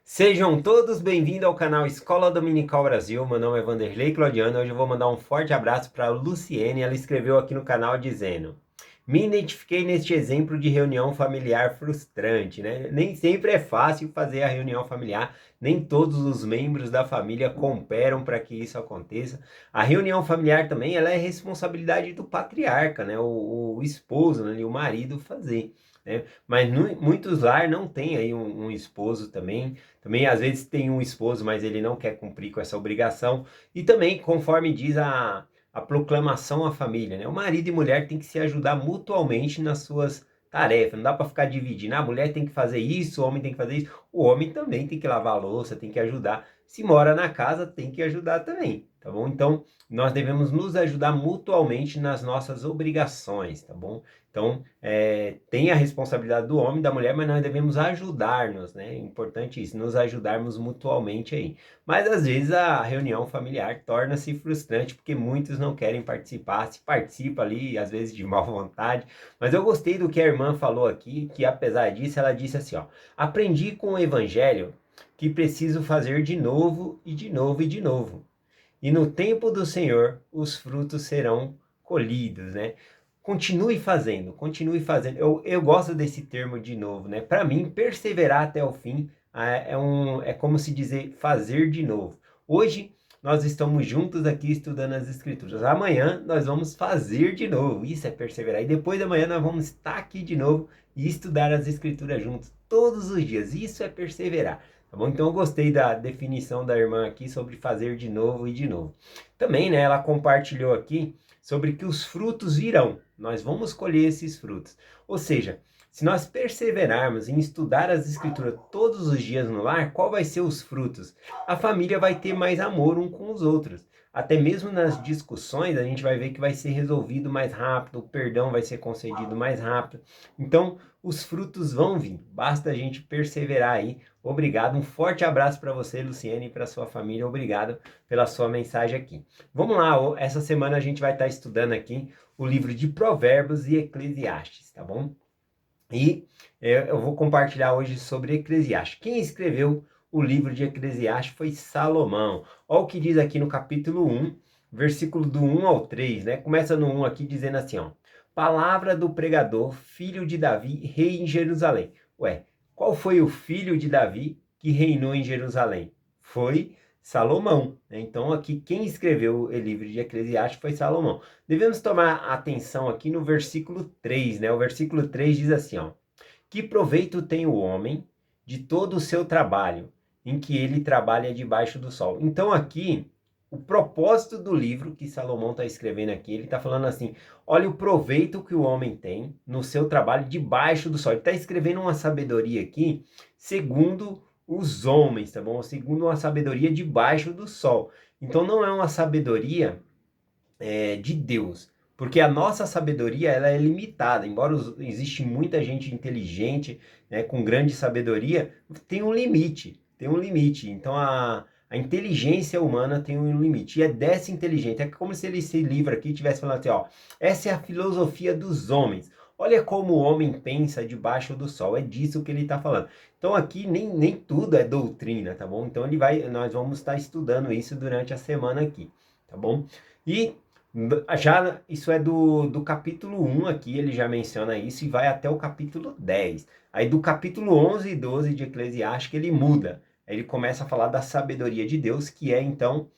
Sejam todos bem-vindos ao canal Escola Dominical Brasil. Meu nome é Vanderlei Claudiano. Hoje eu vou mandar um forte abraço para a Luciene. Ela escreveu aqui no canal dizendo: me identifiquei neste exemplo de reunião familiar frustrante, né? Nem sempre é fácil fazer a reunião familiar, nem todos os membros da família cooperam para que isso aconteça. A reunião familiar também ela é responsabilidade do patriarca, né? O esposo, né? E o marido fazer. Né? Mas muitos lar não tem aí um esposo também. Também, às vezes, tem um esposo, mas ele não quer cumprir com essa obrigação. E também, conforme diz a proclamação à família, né? O marido e mulher têm que se ajudar mutualmente nas suas tarefas. Não dá para ficar dividindo. A mulher tem que fazer isso, o homem tem que fazer isso. O homem também tem que lavar a louça, tem que ajudar. Se mora na casa, tem que ajudar também, tá bom? Então, nós devemos nos ajudar mutualmente nas nossas obrigações, tá bom? Então, tem a responsabilidade do homem e da mulher, mas nós devemos ajudar-nos, né? É importante isso, nos ajudarmos mutualmente aí. Mas às vezes a reunião familiar torna-se frustrante porque muitos não querem participar, se participa ali, às vezes de má vontade. Mas eu gostei do que a irmã falou aqui, que apesar disso, ela disse assim, ó: aprendi com o evangelho que preciso fazer de novo e de novo e de novo. E no tempo do Senhor os frutos serão colhidos, né? Continue fazendo, continue fazendo. Eu gosto desse termo de novo, né? Para mim, perseverar até o fim é como se dizer fazer de novo. Hoje nós estamos juntos aqui estudando as Escrituras. Amanhã nós vamos fazer de novo. Isso é perseverar. E depois da manhã nós vamos estar aqui de novo e estudar as Escrituras juntos todos os dias. Isso é perseverar. Tá bom? Então eu gostei da definição da irmã aqui sobre fazer de novo e de novo. Também, né, ela compartilhou aqui sobre que os frutos virão. Nós vamos colher esses frutos. Ou seja, se nós perseverarmos em estudar as escrituras todos os dias no lar, qual vai ser os frutos? A família vai ter mais amor um com os outros. Até mesmo nas discussões, a gente vai ver que vai ser resolvido mais rápido, o perdão vai ser concedido mais rápido. Então, os frutos vão vir. Basta a gente perseverar aí. Obrigado. Um forte abraço para você, Luciene, e para sua família. Obrigado pela sua mensagem aqui. Vamos lá, essa semana a gente vai estar estudando aqui o livro de Provérbios e Eclesiastes, tá bom? E eu vou compartilhar hoje sobre Eclesiastes. Quem escreveu o livro de Eclesiastes foi Salomão. Olha o que diz aqui no capítulo 1, versículo do 1 ao 3, né? Começa no 1 aqui dizendo assim, ó: palavra do pregador, filho de Davi, rei em Jerusalém. Ué, qual foi o filho de Davi que reinou em Jerusalém? Foi Salomão, né? Então aqui quem escreveu o livro de Eclesiastes foi Salomão. Devemos tomar atenção aqui no versículo 3, né? O versículo 3 diz assim, ó: que proveito tem o homem de todo o seu trabalho, em que ele trabalha debaixo do sol? Então aqui, o propósito do livro que Salomão está escrevendo aqui, ele está falando assim, olha o proveito que o homem tem no seu trabalho debaixo do sol. Ele está escrevendo uma sabedoria aqui, segundo os homens, tá bom? Segundo uma sabedoria debaixo do sol. Então não é uma sabedoria de Deus. Porque a nossa sabedoria ela é limitada, embora existe muita gente inteligente, né, com grande sabedoria, tem um limite, tem um limite. Então a inteligência humana tem um limite, e é dessa inteligência, é como se esse livro aqui estivesse falando assim, ó, essa é a filosofia dos homens, olha como o homem pensa debaixo do sol, é disso que ele está falando. Então aqui nem tudo é doutrina, tá bom? Então nós vamos estar estudando isso durante a semana aqui, tá bom? E já isso é do capítulo 1 aqui, ele já menciona isso e vai até o capítulo 10. Aí do capítulo 11 e 12 de Eclesiastes ele muda. Aí ele começa a falar da sabedoria de Deus, que é então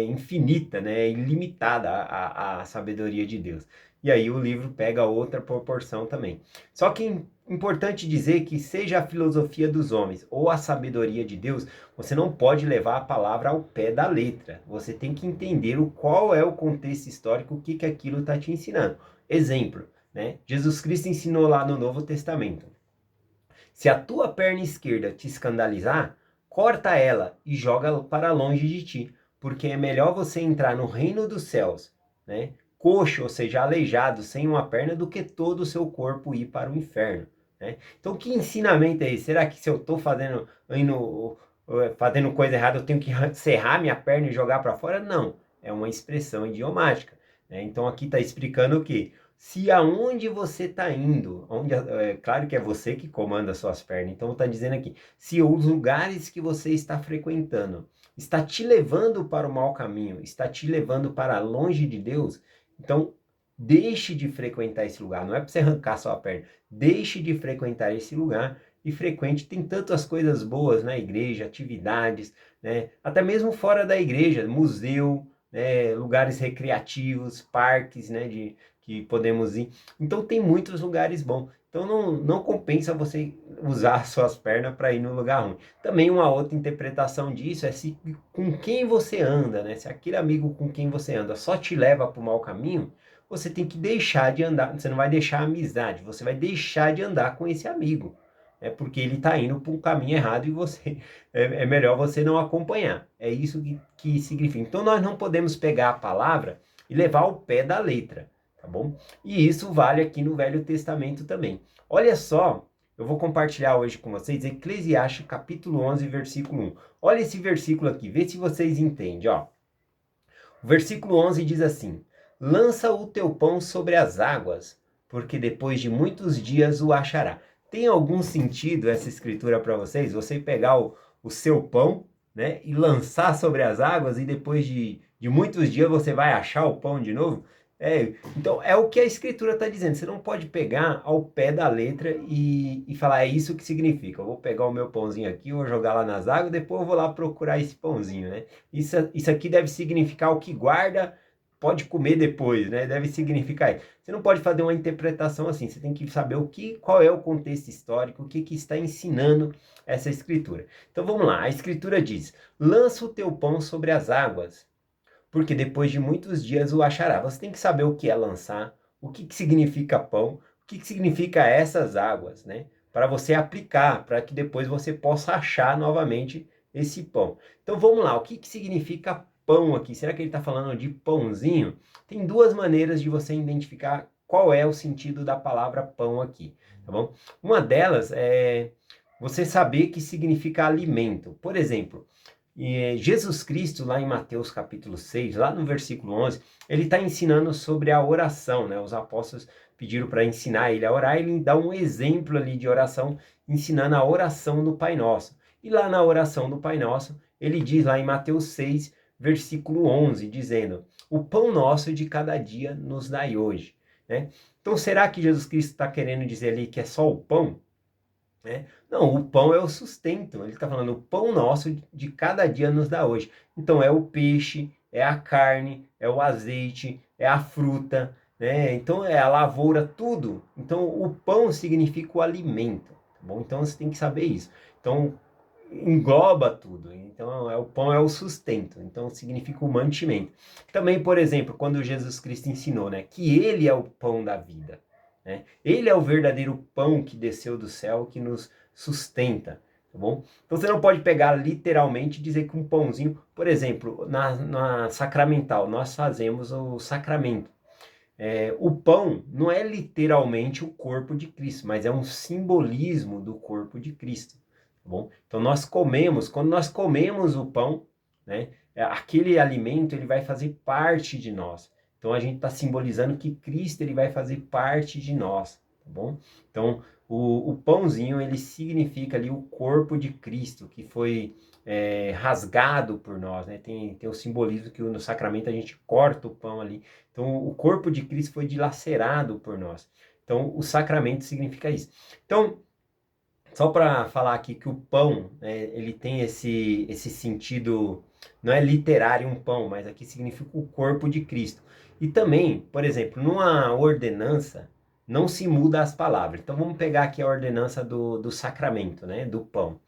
infinita, né, ilimitada a sabedoria de Deus. E aí o livro pega outra proporção também. Só que é importante dizer que seja a filosofia dos homens ou a sabedoria de Deus, você não pode levar a palavra ao pé da letra. Você tem que entender qual é o contexto histórico, o que aquilo está te ensinando. Exemplo, né? Jesus Cristo ensinou lá no Novo Testamento: se a tua perna esquerda te escandalizar, corta ela e joga para longe de ti, porque é melhor você entrar no reino dos céus, né, coxo, ou seja, aleijado, sem uma perna, do que todo o seu corpo ir para o inferno. Né? Então, que ensinamento é esse? Será que se eu estou fazendo coisa errada, eu tenho que serrar minha perna e jogar para fora? Não, é uma expressão idiomática. Né? Então, aqui está explicando o quê? se aonde você está indo, claro que é você que comanda as suas pernas, então está dizendo aqui, se os lugares que você está frequentando está te levando para o mau caminho, está te levando para longe de Deus, então deixe de frequentar esse lugar. Não é para você arrancar sua perna, deixe de frequentar esse lugar e frequente. Tem tantas coisas boas na igreja, atividades, né? Até mesmo fora da igreja, museu, né? Lugares recreativos, parques, né? Que podemos ir. Então tem muitos lugares bons. Então não compensa você usar suas pernas para ir num lugar ruim. Também uma outra interpretação disso é se com quem você anda, né? Se aquele amigo com quem você anda só te leva para o mau caminho, você tem que deixar de andar. Você não vai deixar a amizade, você vai deixar de andar com esse amigo. É porque ele está indo para um caminho errado e você é melhor você não acompanhar. É isso que significa. Então nós não podemos pegar a palavra e levar ao pé da letra, tá bom? E isso vale aqui no Velho Testamento também. Olha só, eu vou compartilhar hoje com vocês Eclesiastes capítulo 11, versículo 1. Olha esse versículo aqui, vê se vocês entendem, ó. O versículo 11 diz assim: lança o teu pão sobre as águas, porque depois de muitos dias o achará. Tem algum sentido essa escritura para vocês? Você pegar o seu pão, né, e lançar sobre as águas e depois de muitos dias você vai achar o pão de novo? Então é o que a escritura está dizendo. Você não pode pegar ao pé da letra e falar, é isso que significa. Eu vou pegar o meu pãozinho aqui, vou jogar lá nas águas, depois eu vou lá procurar esse pãozinho, né? Isso aqui deve significar o que guarda, pode comer depois, né? Deve significar isso. Você não pode fazer uma interpretação assim, você tem que saber qual é o contexto histórico, o que está ensinando essa escritura. Então vamos lá, a escritura diz: lança o teu pão sobre as águas, porque depois de muitos dias o achará. Você tem que saber o que é lançar, o que significa pão, o que significa essas águas, né? Para você aplicar, para que depois você possa achar novamente esse pão. Então vamos lá, o que significa pão aqui? Será que ele está falando de pãozinho? Tem duas maneiras de você identificar qual é o sentido da palavra pão aqui, tá bom? Uma delas é você saber que significa alimento. Por exemplo, Jesus Cristo, lá em Mateus capítulo 6, lá no versículo 11, ele está ensinando sobre a oração, né? Os apóstolos pediram para ensinar ele a orar, ele dá um exemplo ali de oração, ensinando a oração do Pai Nosso. E lá na oração do Pai Nosso, ele diz lá em Mateus 6, versículo 11, dizendo: o pão nosso de cada dia nos dai hoje, né? Então, será que Jesus Cristo está querendo dizer ali que é só o pão? Né? Não, o pão é o sustento. Ele está falando, o pão nosso de cada dia nos dá hoje. Então é o peixe, é a carne, é o azeite, é a fruta, né? Então é a lavoura, tudo. Então o pão significa o alimento, tá bom? Então você tem que saber isso. Então engloba tudo. Então o pão é o sustento. Então significa o mantimento. Também, por exemplo, quando Jesus Cristo ensinou, né, que ele é o pão da vida. Né? Ele é o verdadeiro pão que desceu do céu, que nos sustenta, tá bom? Então você não pode pegar literalmente e dizer que um pãozinho, por exemplo, na sacramental, nós fazemos o sacramento. O pão não é literalmente o corpo de Cristo, mas é um simbolismo do corpo de Cristo, tá bom? Então quando nós comemos o pão, né, aquele alimento ele vai fazer parte de nós. Então a gente está simbolizando que Cristo ele vai fazer parte de nós, tá bom? Então o pãozinho ele significa ali o corpo de Cristo que foi rasgado por nós, né? Tem o simbolismo que no sacramento a gente corta o pão ali. Então o corpo de Cristo foi dilacerado por nós. Então o sacramento significa isso. Então só para falar aqui que o pão, né, ele tem esse sentido, não é literário um pão, mas aqui significa o corpo de Cristo. E também, por exemplo, numa ordenança, não se muda as palavras. Então vamos pegar aqui a ordenança do sacramento, né, do pão.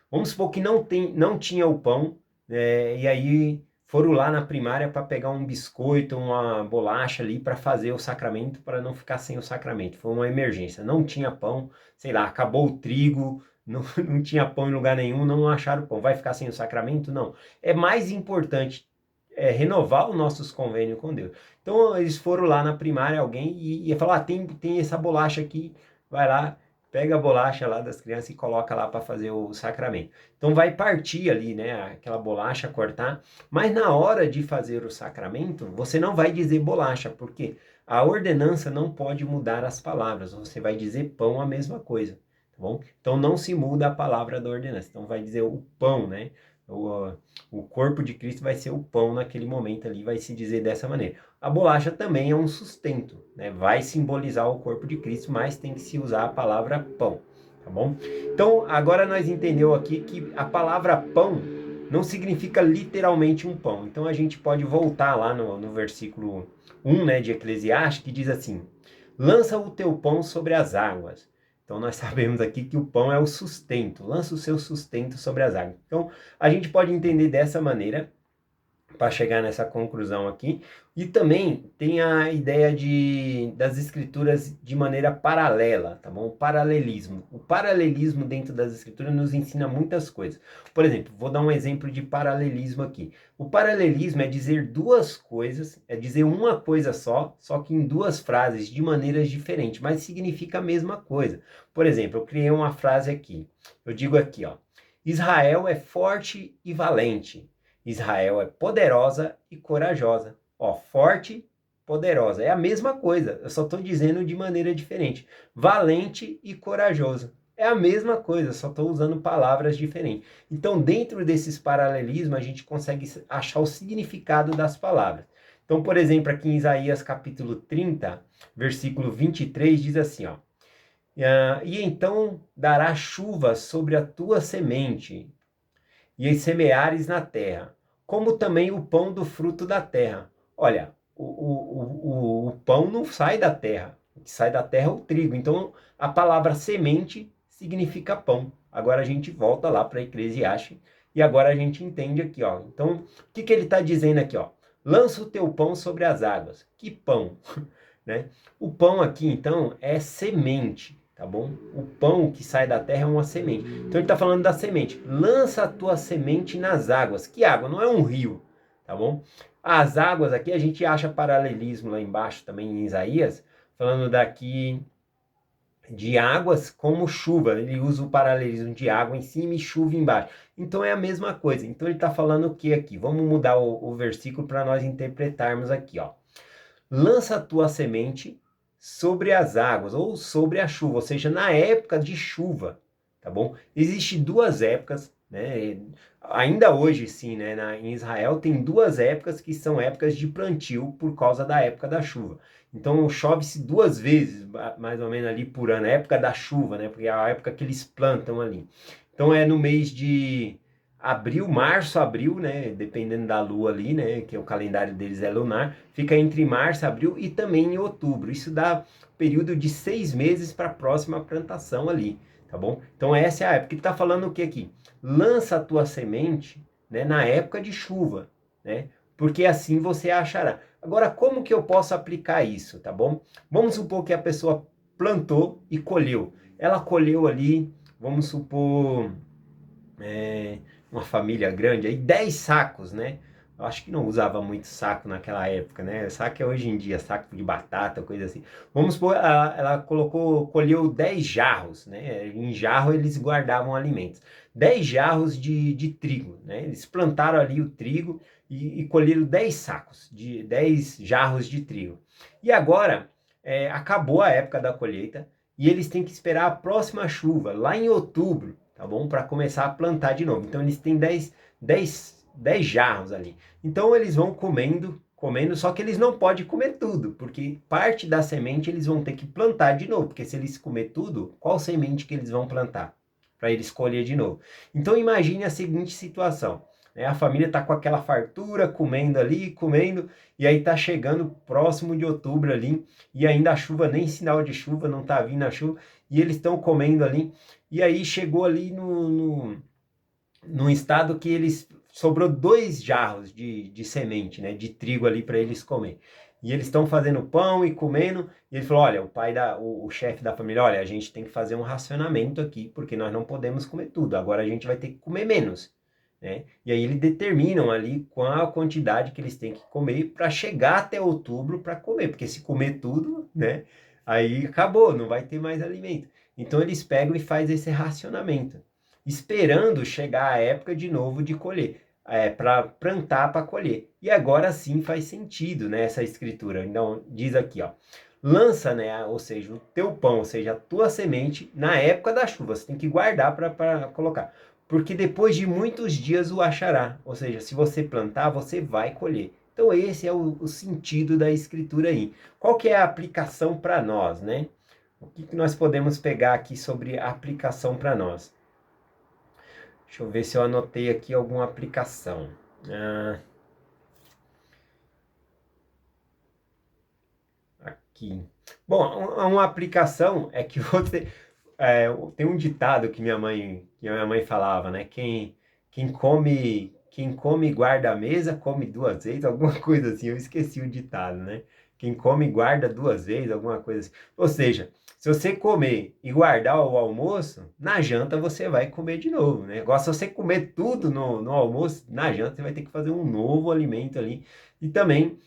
Vamos supor que não tinha o pão, e aí foram lá na primária para pegar um biscoito, uma bolacha ali para fazer o sacramento, para não ficar sem o sacramento. Foi uma emergência, não tinha pão, sei lá, acabou o trigo, não tinha pão em lugar nenhum, não acharam pão. Vai ficar sem o sacramento? Não. É mais importante renovar os nossos convênios com Deus. Então eles foram lá na primária, alguém ia falar, tem essa bolacha aqui, vai lá, pega a bolacha lá das crianças e coloca lá para fazer o sacramento. Então vai partir ali, né, aquela bolacha, cortar, mas na hora de fazer o sacramento, você não vai dizer bolacha, porque A ordenança não pode mudar as palavras, você vai dizer pão a mesma coisa, tá bom? Então não se muda a palavra da ordenança, então vai dizer o pão, né? O corpo de Cristo vai ser o pão naquele momento ali, vai se dizer dessa maneira. A bolacha também é um sustento, né? Vai simbolizar o corpo de Cristo, mas tem que se usar a palavra pão, tá bom? Então agora nós entendemos aqui que a palavra pão não significa literalmente um pão. Então a gente pode voltar lá no versículo 1, né, de Eclesiastes, que diz assim: lança o teu pão sobre as águas. Então nós sabemos aqui que o pão é o sustento, lança o seu sustento sobre as águas. Então a gente pode entender dessa maneira para chegar nessa conclusão aqui. E também tem a ideia das escrituras de maneira paralela, tá bom? O paralelismo. O paralelismo dentro das escrituras nos ensina muitas coisas. Por exemplo, vou dar um exemplo de paralelismo aqui. O paralelismo é dizer duas coisas, é dizer uma coisa só que em duas frases de maneiras diferentes, mas significa a mesma coisa. Por exemplo, eu criei uma frase aqui. Eu digo aqui, ó: Israel é forte e valente. Israel é poderosa e corajosa. Ó, forte, poderosa. É a mesma coisa, eu só estou dizendo de maneira diferente. Valente e corajoso. É a mesma coisa, só estou usando palavras diferentes. Então, dentro desses paralelismos, a gente consegue achar o significado das palavras. Então, por exemplo, aqui em Isaías capítulo 30, versículo 23, diz assim, ó: e então dará chuva sobre a tua semente, e semeares na terra, como também o pão do fruto da terra. Olha, o pão não sai da terra, o que sai da terra é o trigo. Então, a palavra semente significa pão. Agora a gente volta lá para Eclesiastes e agora a gente entende aqui, ó. Então, o que ele está dizendo aqui, ó? Lança o teu pão sobre as águas. Que pão? Né? O pão aqui, então, é semente, tá bom? O pão que sai da terra é uma semente. Então ele está falando da semente. Lança a tua semente nas águas. Que água? Não é um rio, tá bom? As águas aqui, a gente acha paralelismo lá embaixo também em Isaías, falando daqui de águas como chuva. Ele usa o paralelismo de água em cima e chuva embaixo. Então é a mesma coisa. Então ele está falando o que aqui? Vamos mudar o versículo para nós interpretarmos aqui, ó. Lança a tua semente sobre as águas ou sobre a chuva, ou seja, na época de chuva, tá bom? Existem duas épocas, né? Ainda hoje, sim, né? Em Israel tem duas épocas que são épocas de plantio por causa da época da chuva. Então chove-se duas vezes, mais ou menos ali por ano, a época da chuva, né? Porque é a época que eles plantam ali. Então é no mês de abril, março, abril, né? Dependendo da lua ali, né? Que o calendário deles é lunar, fica entre março, abril e também em outubro. Isso dá período de 6 meses para a próxima plantação ali, tá bom? Então essa é a época. Ele está falando o que aqui? Lança a tua semente, né? Na época de chuva, né? Porque assim você achará. Agora, como que eu posso aplicar isso, tá bom? Vamos supor que a pessoa plantou e colheu. Ela colheu ali, vamos supor, uma família grande, aí 10 sacos, né? Eu acho que não usava muito saco naquela época, né? Saco é hoje em dia, saco de batata, coisa assim. Vamos supor, ela colheu 10 jarros, né? Em jarro eles guardavam alimentos. 10 jarros de trigo, né? Eles plantaram ali o trigo e colheram 10 sacos, 10 jarros de trigo. E agora, acabou a época da colheita e eles têm que esperar a próxima chuva, lá em outubro, tá bom? Para começar a plantar de novo. Então eles têm 10 jarros ali. Então eles vão comendo, só que eles não podem comer tudo, porque parte da semente eles vão ter que plantar de novo, porque se eles comer tudo, qual semente que eles vão plantar? Para eles colher de novo. Então imagine a seguinte situação, né? A família está com aquela fartura, comendo ali, comendo, e aí está chegando próximo de outubro ali, e ainda a chuva, nem sinal de chuva, não está vindo a chuva, e eles estão comendo ali, e aí chegou ali num estado que eles sobrou 2 jarros de semente, né, de trigo ali para eles comer. E eles estão fazendo pão e comendo, e ele falou: olha, o chefe da família, olha, a gente tem que fazer um racionamento aqui, porque nós não podemos comer tudo, agora a gente vai ter que comer menos, né? E aí eles determinam ali qual a quantidade que eles têm que comer para chegar até outubro para comer, porque se comer tudo, né, aí acabou, não vai ter mais alimento. Então eles pegam e fazem esse racionamento, esperando chegar a época de novo de colher. para plantar, para colher. E agora sim faz sentido, né, essa escritura. Então, diz aqui, ó, lança, né, ou seja, o teu pão, ou seja, a tua semente, na época da chuva. Você tem que guardar para colocar. Porque depois de muitos dias o achará. Ou seja, se você plantar, você vai colher. Então, esse é o sentido da escritura aí. Qual que é a aplicação para nós, né? O que nós podemos pegar aqui sobre a aplicação para nós? Deixa eu ver se eu anotei aqui alguma aplicação. Aqui. Bom, uma aplicação é que você... tem um ditado que minha mãe falava, né? Quem come e guarda a mesa, come duas vezes, alguma coisa assim. Eu esqueci o ditado, né? Quem come e guarda duas vezes, alguma coisa assim. Ou seja, se você comer e guardar o almoço, na janta você vai comer de novo, né? Agora, se você comer tudo no almoço, na janta você vai ter que fazer um novo alimento ali. E também,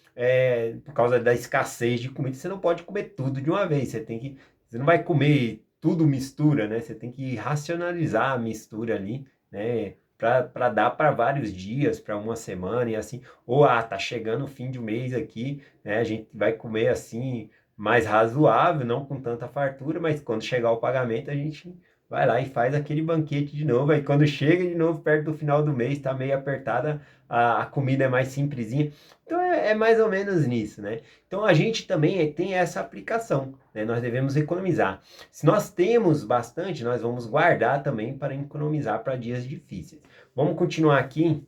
por causa da escassez de comida, você não pode comer tudo de uma vez. Você não vai comer tudo mistura, né? Você tem que racionalizar a mistura ali, né? Para dar para vários dias, para uma semana e assim. Ou, tá chegando o fim de mês aqui, né? A gente vai comer assim, mais razoável, não com tanta fartura, mas quando chegar o pagamento, a gente vai lá e faz aquele banquete de novo. Aí quando chega de novo, perto do final do mês, está meio apertada, a comida é mais simplesinha. Então é mais ou menos nisso, né? Então a gente também tem essa aplicação, né? Nós devemos economizar. Se nós temos bastante, nós vamos guardar também para economizar para dias difíceis. Vamos continuar aqui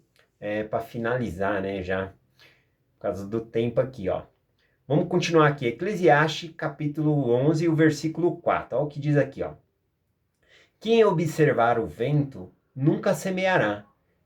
para finalizar, né? Já por causa do tempo aqui, ó. Vamos continuar aqui. Eclesiastes, capítulo 11, o versículo 4. Olha o que diz aqui, ó. Quem observar o vento nunca semeará,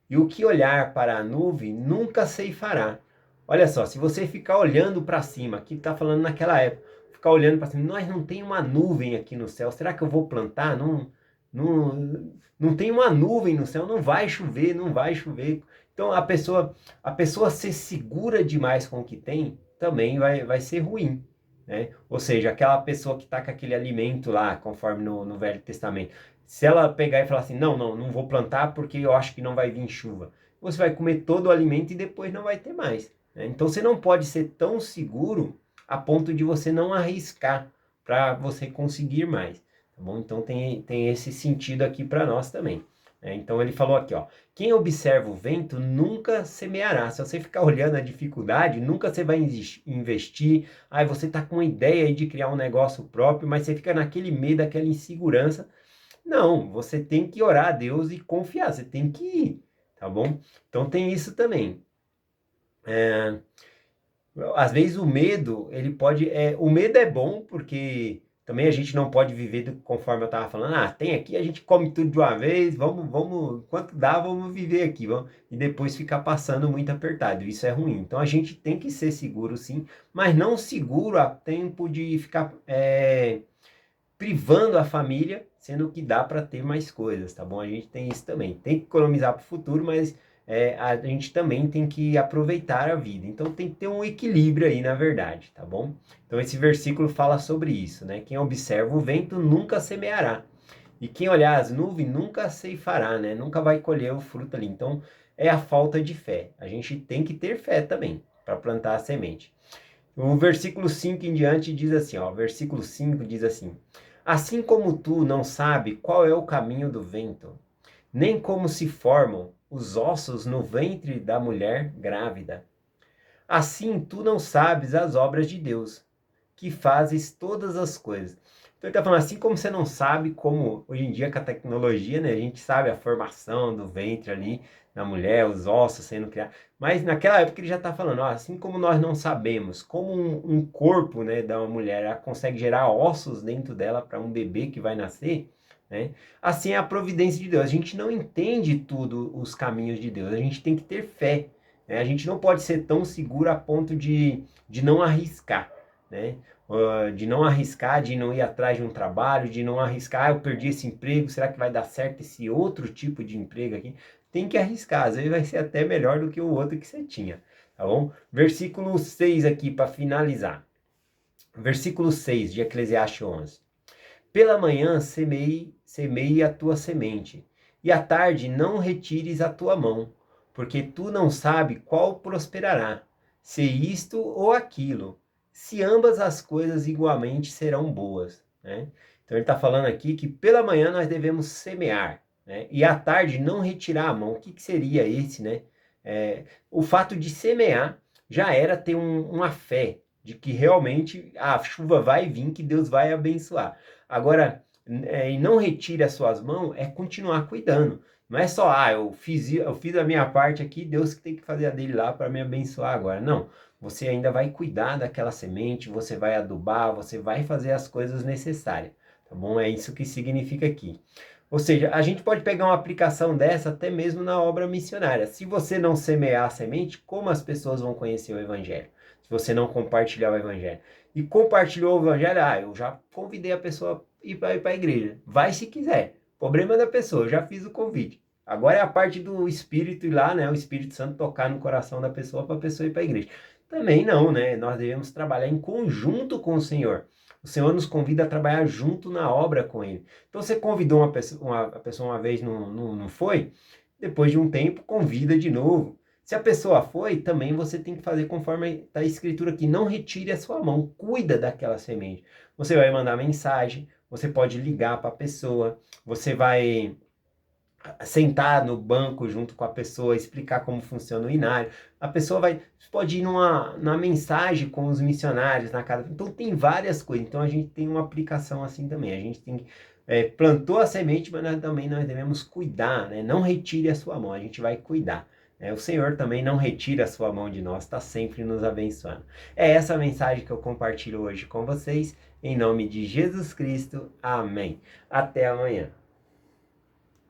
e o que olhar para a nuvem nunca ceifará. Olha só, se você ficar olhando para cima, aqui está falando naquela época, ficar olhando para cima, nós não tem uma nuvem aqui no céu, será que eu vou plantar? Não tem uma nuvem no céu, não vai chover, não vai chover. Então a pessoa ser segura demais com o que tem, também vai ser ruim, né? Ou seja, aquela pessoa que está com aquele alimento lá, conforme no Velho Testamento, se ela pegar e falar assim, não vou plantar porque eu acho que não vai vir chuva, você vai comer todo o alimento e depois não vai ter mais, né? Então você não pode ser tão seguro a ponto de você não arriscar para você conseguir mais, tá bom? Então tem esse sentido aqui para nós também, né? Então ele falou aqui, ó, quem observa o vento nunca semeará. Se você ficar olhando a dificuldade, nunca você vai investir. Aí você tá com uma ideia aí de criar um negócio próprio, mas você fica naquele medo, aquela insegurança. Não, você tem que orar a Deus e confiar, você tem que ir, tá bom? Então tem isso também. Às vezes o medo, o medo é bom porque também a gente não pode viver conforme eu estava falando, tem aqui, a gente come tudo de uma vez, vamos, quanto dá, vamos viver aqui, vamos, e depois ficar passando muito apertado, isso é ruim. Então a gente tem que ser seguro sim, mas não seguro a tempo de ficar privando a família, sendo que dá para ter mais coisas, tá bom? A gente tem isso também. Tem que economizar para o futuro, mas a gente também tem que aproveitar a vida. Então tem que ter um equilíbrio aí, na verdade, tá bom? Então esse versículo fala sobre isso, né? Quem observa o vento nunca semeará. E quem olhar as nuvens nunca ceifará, né? Nunca vai colher o fruto ali. Então é a falta de fé. A gente tem que ter fé também para plantar a semente. O versículo 5 em diante diz assim, ó, versículo 5 diz assim: assim como tu não sabe qual é o caminho do vento, nem como se formam os ossos no ventre da mulher grávida, assim tu não sabes as obras de Deus, que fazes todas as coisas. Então ele está falando assim, como você não sabe como, hoje em dia com a tecnologia, né, a gente sabe a formação do ventre ali, da mulher, os ossos sendo criados, mas naquela época ele já está falando, ó, assim como nós não sabemos como um corpo, né, da uma mulher, ela consegue gerar ossos dentro dela para um bebê que vai nascer, né, assim é a providência de Deus. A gente não entende tudo os caminhos de Deus, a gente tem que ter fé, né, a gente não pode ser tão seguro a ponto de não arriscar, né? De não arriscar, de não ir atrás de um trabalho, de não arriscar, eu perdi esse emprego, será que vai dar certo esse outro tipo de emprego aqui? Tem que arriscar, às vezes vai ser até melhor do que o outro que você tinha, tá bom? Versículo 6 aqui para finalizar. Versículo 6 de Eclesiastes 11. Pela manhã semeie a tua semente, e à tarde não retires a tua mão, porque tu não sabe qual prosperará, se isto ou aquilo, se ambas as coisas igualmente serão boas, né? Então ele está falando aqui que pela manhã nós devemos semear, né? E à tarde não retirar a mão. O que seria esse, né? O fato de semear já era ter uma fé de que realmente a chuva vai vir, que Deus vai abençoar. Agora, e não retire as suas mãos é continuar cuidando. Não é só, eu fiz a minha parte aqui, Deus que tem que fazer a dele lá para me abençoar agora. Não, você ainda vai cuidar daquela semente, você vai adubar, você vai fazer as coisas necessárias, tá bom? É isso que significa aqui. Ou seja, a gente pode pegar uma aplicação dessa até mesmo na obra missionária. Se você não semear a semente, como as pessoas vão conhecer o Evangelho? Se você não compartilhar o Evangelho. E compartilhou o Evangelho, eu já convidei a pessoa a ir para a igreja. Vai se quiser. Problema da pessoa, eu já fiz o convite. Agora é a parte do Espírito ir lá, né? O Espírito Santo tocar no coração da pessoa para a pessoa ir para a igreja. Também não, né? Nós devemos trabalhar em conjunto com o Senhor. O Senhor nos convida a trabalhar junto na obra com Ele. Então você convidou a pessoa uma vez, não foi? Depois de um tempo, convida de novo. Se a pessoa foi, também você tem que fazer conforme está a escritura aqui. Não retire a sua mão, cuida daquela semente. Você vai mandar mensagem, você pode ligar para a pessoa, você vai sentar no banco junto com a pessoa, explicar como funciona o inário. A pessoa pode ir na mensagem com os missionários na casa. Então tem várias coisas. Então a gente tem uma aplicação assim também. A gente tem plantou a semente, mas nós devemos cuidar, né? Não retire a sua mão, a gente vai cuidar. O Senhor também não retira a sua mão de nós, está sempre nos abençoando. É essa mensagem que eu compartilho hoje com vocês, em nome de Jesus Cristo. Amém. Até amanhã.